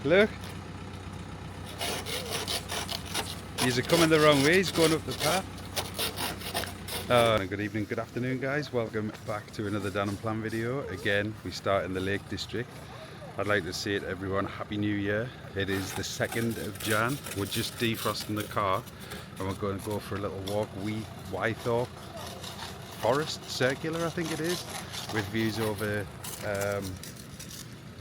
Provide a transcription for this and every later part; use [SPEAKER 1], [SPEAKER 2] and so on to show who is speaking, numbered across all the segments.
[SPEAKER 1] Look. He's coming the wrong way, he's going up the path. Good evening, good afternoon guys. Welcome back to another Dan Unplanned video. Again, we start in the Lake District. I'd like to say to everyone, Happy New Year. It is the 2nd of Jan. We're just defrosting the car and we're going to go for a little walk. Wythop Forest Circular, I think it is, with views over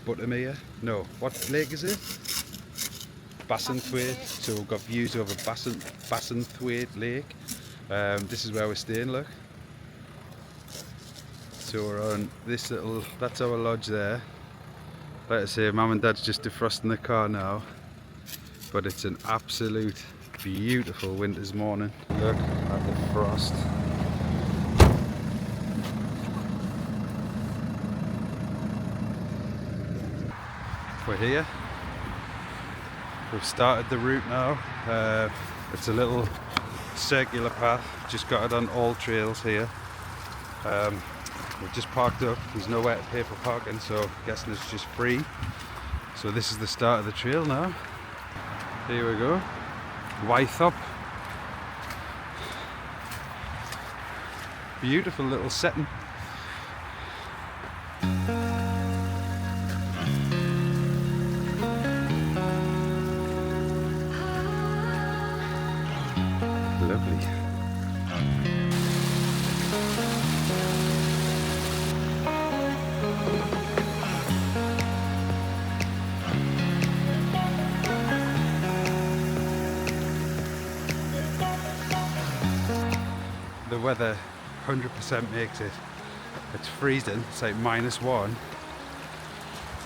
[SPEAKER 1] Buttermere. No, what lake is it? Bassenthwaite. So we've got views over Bassenthwaite Lake. This is where we're staying, look. So we're on this little, that's our lodge there. Like I say, Mum and Dad's just defrosting the car now, but it's an absolute beautiful winter's morning. Look at the frost. We're here. We've started the route now. It's a little circular path, just got it on all trails here. We've just parked up, there's nowhere to pay for parking, so I'm guessing it's just free. So this is the start of the trail now. Here we go. Wythop. Beautiful little setting. Lovely. The weather 100% makes it. It's freezing, it's like -1,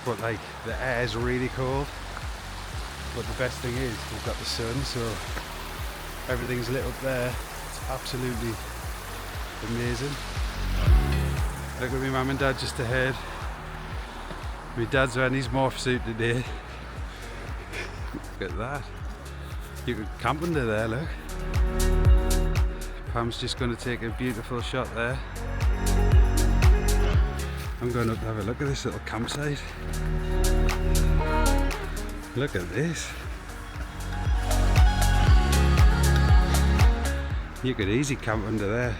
[SPEAKER 1] but like the air is really cold. But the best thing is we've got the sun, so everything's lit up there. It's absolutely amazing. Look at me Mum and Dad just ahead. My dad's wearing his morph suit today. Look at that. You could camp under there, look. Pam's just going to take a beautiful shot there. I'm going up to have a look at this little campsite. Look at this. You could easily camp under there.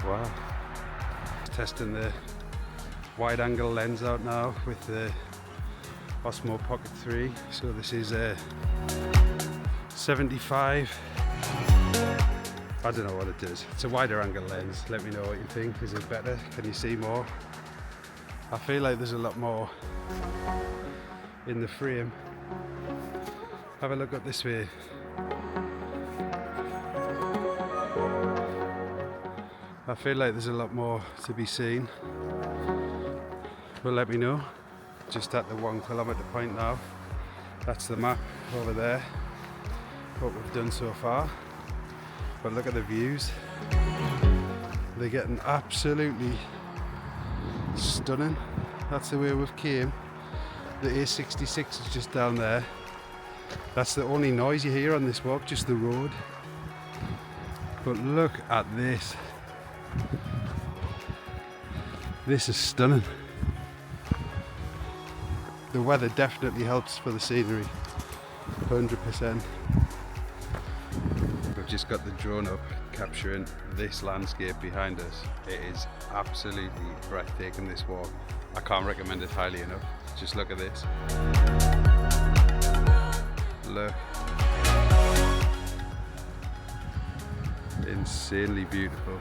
[SPEAKER 1] Wow. Testing the wide angle lens out now with the Osmo Pocket 3. So this is a 75. I don't know what it is. It's a wider angle lens. Let me know what you think. Is it better? Can you see more? I feel like there's a lot more in the frame. Have a look up this way. I feel like there's a lot more to be seen. Well, let me know. Just at the 1 kilometre point now. That's the map over there. What we've done so far. But look at the views. They're getting absolutely stunning. That's the way we've came. The A66 is just down there. That's the only noise you hear on this walk, just the road. But look at this. This is stunning. The weather definitely helps for the scenery, 100%. We've just got the drone up capturing this landscape behind us. It is absolutely breathtaking, this walk. I can't recommend it highly enough. Just look at this. Look. Insanely beautiful.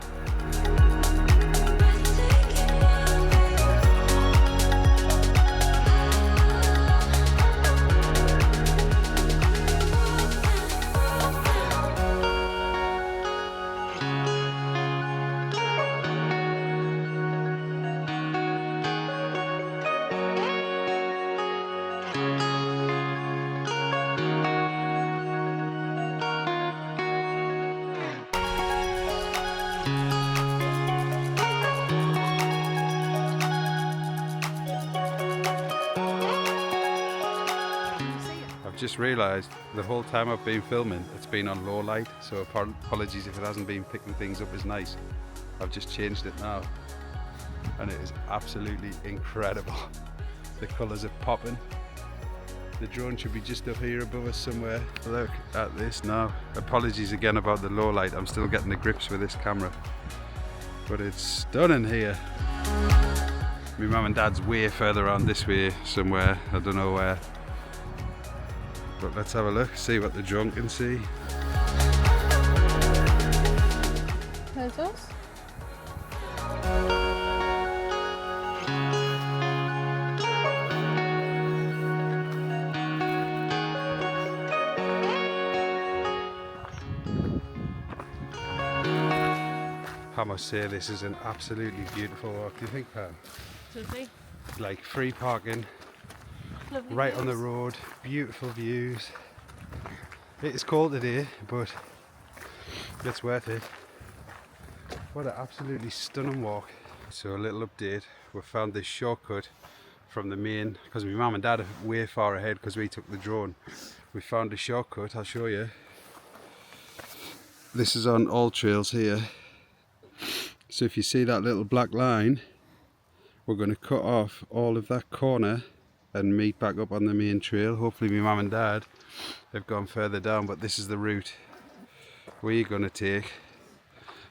[SPEAKER 1] I've just realised the whole time I've been filming it's been on low light, so apologies if it hasn't been picking things up as nice. I've just changed it now, and it is absolutely incredible. The colours are popping. The drone should be just up here above us somewhere. Look at this now. Apologies again about the low light. I'm still getting the grips with this camera, but it's stunning here. My mum and dad's way further on this way somewhere. I don't know where. But let's have a look, see what the drone can see.
[SPEAKER 2] There's us.
[SPEAKER 1] I must say this is an absolutely beautiful walk. Do you think, Pam?
[SPEAKER 2] Lovely.
[SPEAKER 1] Like free parking,
[SPEAKER 2] Lovely
[SPEAKER 1] right
[SPEAKER 2] views.
[SPEAKER 1] on the road, beautiful views. It is cold today, but it's worth it. What an absolutely stunning walk. So a little update, we found this shortcut from the main, because my mum and dad are way far ahead because we took the drone. We found a shortcut, I'll show you. This is on all trails here. So if you see that little black line, we're going to cut off all of that corner and meet back up on the main trail. Hopefully my mum and dad have gone further down, but this is the route we're going to take,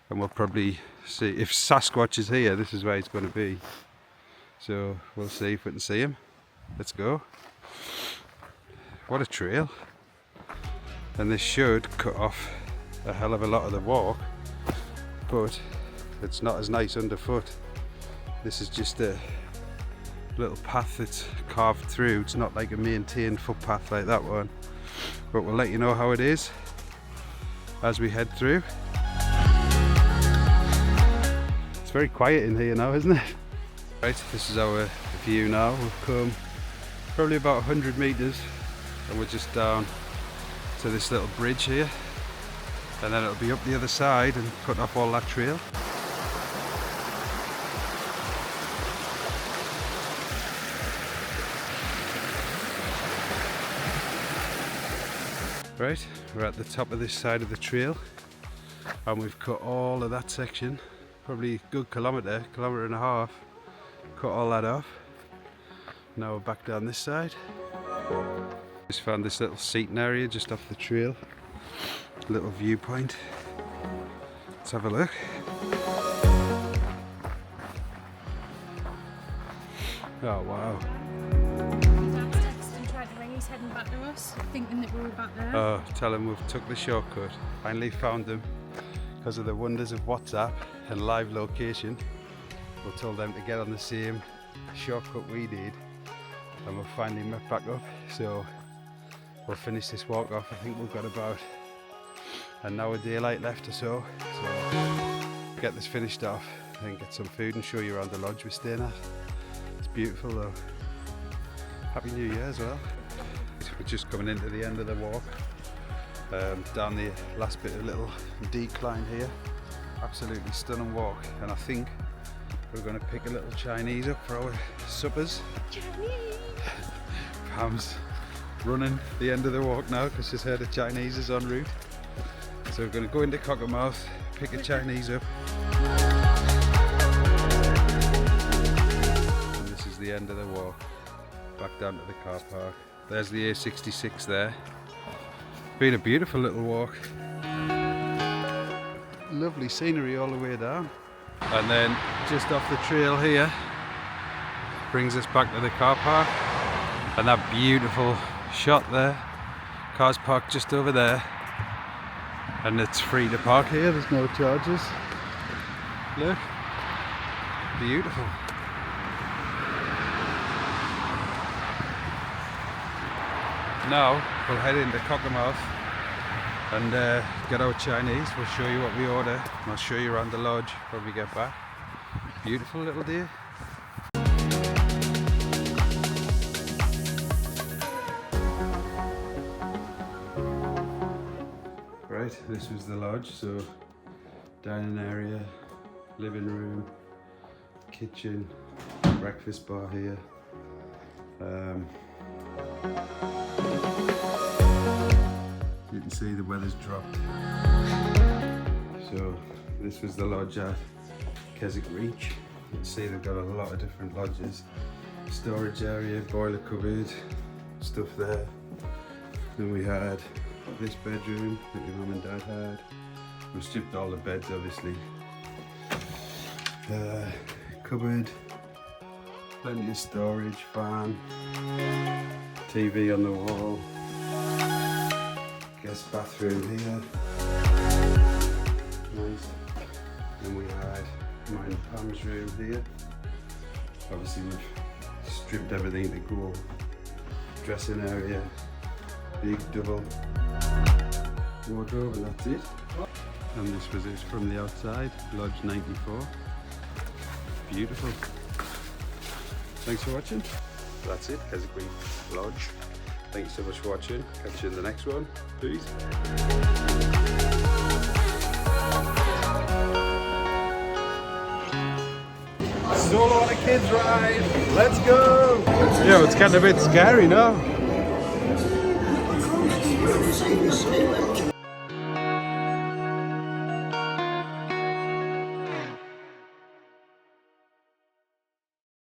[SPEAKER 1] and we'll probably see if Sasquatch is here. This is where he's going to be, so we'll see if we can see him. Let's go. What a trail. And this should cut off a hell of a lot of the walk, but it's not as nice underfoot. This is just a little path that's carved through. It's not like a maintained footpath like that one, but we'll let you know how it is as we head through. It's very quiet in here now, isn't it? Right, this is our view now. We've come probably about 100 meters and we're just down to this little bridge here, and then it'll be up the other side and cut off all that trail. Right, we're at the top of this side of the trail and we've cut all of that section, probably a good kilometre and a half, cut all that off. Now we're back down this side. Just found this little seating area just off the trail, little viewpoint. Let's have a look. Oh wow.
[SPEAKER 2] He's heading back to us, thinking that we were back there.
[SPEAKER 1] Oh, tell him we've took the shortcut. Finally found them because of the wonders of WhatsApp and live location. We told them to get on the same shortcut we did, and we've finally met back up. So we'll finish this walk off. I think we've got about an hour daylight left or so. So get this finished off and get some food and show you around the lodge we're staying at. It's beautiful though. Happy New Year as well. We're just coming into the end of the walk, down the last bit of little decline here. Absolutely stunning walk, and I think we're going to pick a little Chinese up for our suppers.
[SPEAKER 2] Chinese!
[SPEAKER 1] Pam's running the end of the walk now because she's heard the Chinese is en route. So we're going to go into Cockermouth, pick a Chinese up. And this is the end of the walk, back down to the car park. There's the A66 there. Been a beautiful little walk. Lovely scenery all the way down. And then just off the trail here brings us back to the car park. And that beautiful shot there. Cars parked just over there. And it's free to park here, there's no charges. Look. Beautiful. Now we'll head into Cockermouth and get our Chinese. We'll show you what we order and I'll show you around the lodge when we get back. Beautiful little day. Right, this was the lodge, so dining area, living room, kitchen, breakfast bar here. You can see the weather's dropped. So this was the lodge at Keswick Reach. You can see they've got a lot of different lodges. Storage area, boiler cupboard, stuff there. Then we had this bedroom that your mum and dad had. We stripped all the beds obviously. Cupboard, plenty of storage, fan, TV on the wall, guest bathroom here. Nice. Then we had mine and Pam's room here. Obviously we've stripped everything to go. Dressing area, big double wardrobe, and that's it. And this was it from the outside, Lodge 94. Beautiful. Thanks for watching. That's it, Keswick Reach Lodge. Thanks so much for watching. Catch you in the next one. Peace. Solo on a kids ride. Let's go. Yo, it's getting a bit scary now.